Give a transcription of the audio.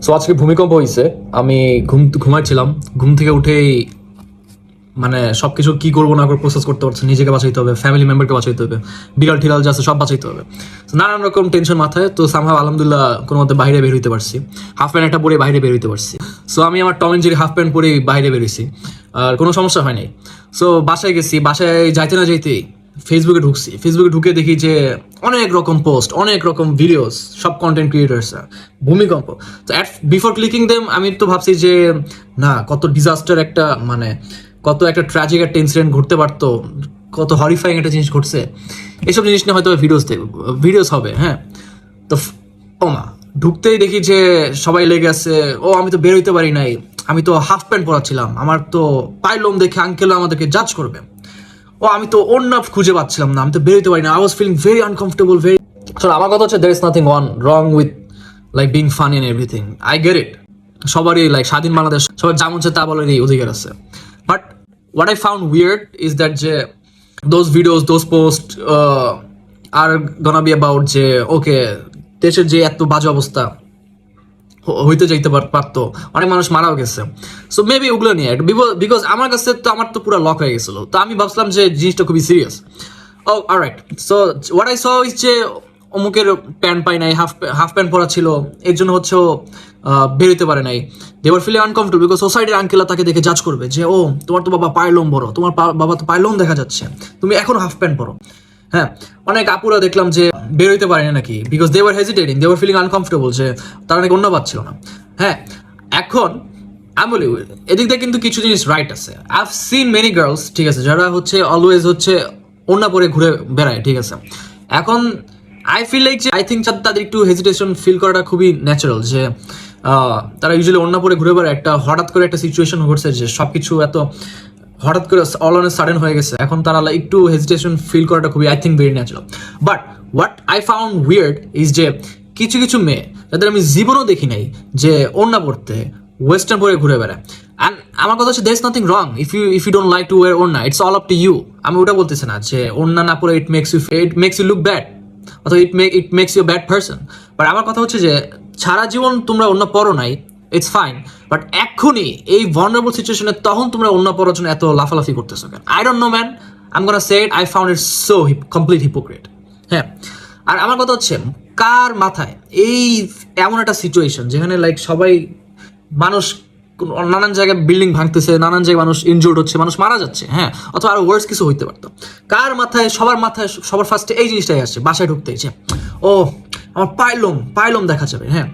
So আজকে ভূমিকম্প হয়েছে, আমি ঘুমাচ্ছিলাম, ঘুম থেকে উঠেই মানে সবকিছু কি করবো না করে প্রসেস করতে পারছি, নিজেকে বাঁচাইতে হবে, ফ্যামিলি মেম্বারকে বাঁচাইতে হবে, বিড়াল ঠিড়াল যা আছে সব বাঁচাইতে হবে। নানান রকম টেনশন মাথায়, তো সামহাও আলহামদুলিল্লাহ কোনো মতে বাইরে বের হইতে পারছি, হাফ প্যান্ট একটা পরে বাইরে বের হইতে পারছি। সো আমি আমার Tom and Jerry half pant পরে বাইরে বেরোইছি, আর কোনো সমস্যা হয় নাই। সো বাসায় গেছি, বাসায় যাইতে না যাইতেই ফেসবুকে ঢুকছি, ফেসবুকে ঢুকে দেখি যে অনেক রকম পোস্ট, অনেক রকম ভিডিওস, সব কন্টেন্ট ক্রিয়েটার্স ভূমিকম্প। তো বিফোর ক্লিকিং দেম আমি তো ভাবছি যে না, কত ডিজাস্টার একটা, মানে কত একটা ট্র্যাজিক একটা ইনসিডেন্ট ঘটতে পারতো, কত হরিফাইং একটা জিনিস ঘটছে, এইসব জিনিস নিয়ে হয়তো ভিডিওস হবে। হ্যাঁ, তো ওমা ঢুকতেই দেখি যে সবাই লেগে আছে, ও আমি তো বের হইতে পারি নাই, আমি তো হাফ প্যান্ট পরাচ্ছিলাম, আমার তো পাইলম দেখে আঙ্কেল আমাদেরকে জাজ করবে, ও আমি তো অন্য খুঁজে পাচ্ছিলাম না, আমি তো বেরোতে পারি না, I was feeling very uncomfortable very. আমার কথা হচ্ছে there is nothing wrong with like being funny and everything, I get it, সবারই লাইক স্বাধীন বাংলাদেশ, সবার যা মন চায় তা বলারই অধিকার আছে। But what I found weird is that যে those videos, those posts are gonna be about যে ওকে দেশের যে এত বাজে অবস্থা হইতে যাইতে পারতো, অনেক মানুষ মারাও গেছে। সো মেবি ওগুলো নিয়ে বিকজ আমার কাছে তো আমার তো পুরো লক হয়ে গেছিল, তো আমি ভাবছিলাম যে জিনিসটা খুবই serious. Oh alright, so what I saw is যে অমুকের প্যান্ট পাই নাই, হাফ প্যান্ট পরা ছিল, এর জন্য হচ্ছে ও বেরোতে পারে নাই, they were feeling uncomfortable because সোসাইটির আঙ্কেলরা তাকে দেখে জাজ করবে যে ও তোমার তো বাবা পাইলম বড়, তোমার বাবা তো পাইলম দেখা যাচ্ছে, তুমি এখন হাফ প্যান্ট পরো। হ্যাঁ, অনেক আপুরা দেখলাম যে বের হইতে পারেনি নাকি, because they were hesitating, they were feeling uncomfortable, যে তারা নাকি অন্য পাচ্ছিল না। হ্যাঁ, এখন আমি বলি এদিক দিয়ে কিন্তু কিছু জিনিস রাইট আছে। I have seen many girls, ঠিক আছে, যারা হচ্ছে অলওয়েজ হচ্ছে অন্য পরে ঘুরে বেড়ায়, ঠিক আছে। এখন আই ফিল লাইক যে আই থিঙ্ক তাদের একটু হেজিটেশন ফিল করাটা খুবই ন্যাচারাল, যে তারা ইউজুয়ালি অন্য পরে ঘুরে বেড়ায়, একটা হঠাৎ করে একটা সিচুয়েশন ঘটছে যে সবকিছু এত হঠাৎ করে অল অন সাডেন হয়ে গেছে, এখন তারা একটু হেজিটেশন ফিল করাটা খুবই I think very natural. But what I found weird is যে কিছু কিছু মেয়ে যাদের আমি জীবনেও দেখি নাই যে ওড়না পড়তে ওয়েস্টার্ন পরে ঘুরে বেড়ায়। অ্যান্ড আমার কথা হচ্ছে there is nothing wrong if you don't like to wear ওড়না, it's all up to you. আমি ওটা বলতেছি না যে ওড়না না পরে it makes you look bad, অথবা it makes you bad person. But আমার কথা হচ্ছে যে সারা জীবন তোমরা অন্য পরো নাই, ইটস ফাইন, বাট এখনই এই ভালনারেবল সিচুয়েশনে তখন তোমরা অন্য পড়ার জন্য এত লাফালাফি করতেছো কেন? I don't know man, I am gonna say it, I found it so complete hypocrite. হ্যাঁ, আর আমার কথা হচ্ছে কার মাথায় এই এমন একটা সিচুয়েশন যেখানে লাইক সবাই মানুষ নানান জায়গায় বিল্ডিং ভাঙতেছে, নানান জায়গায় মানুষ ইনজুর্ড হচ্ছে, মানুষ মারা যাচ্ছে, হ্যাঁ, অথবা আরো ওয়ার্স কিছু হইতে পারতো, কার মাথায় সবার ফার্স্টে এই জিনিসটাই আসছে বাসায় ঢুকতেই যে ও আমার পাইলম দেখা যাবে। হ্যাঁ,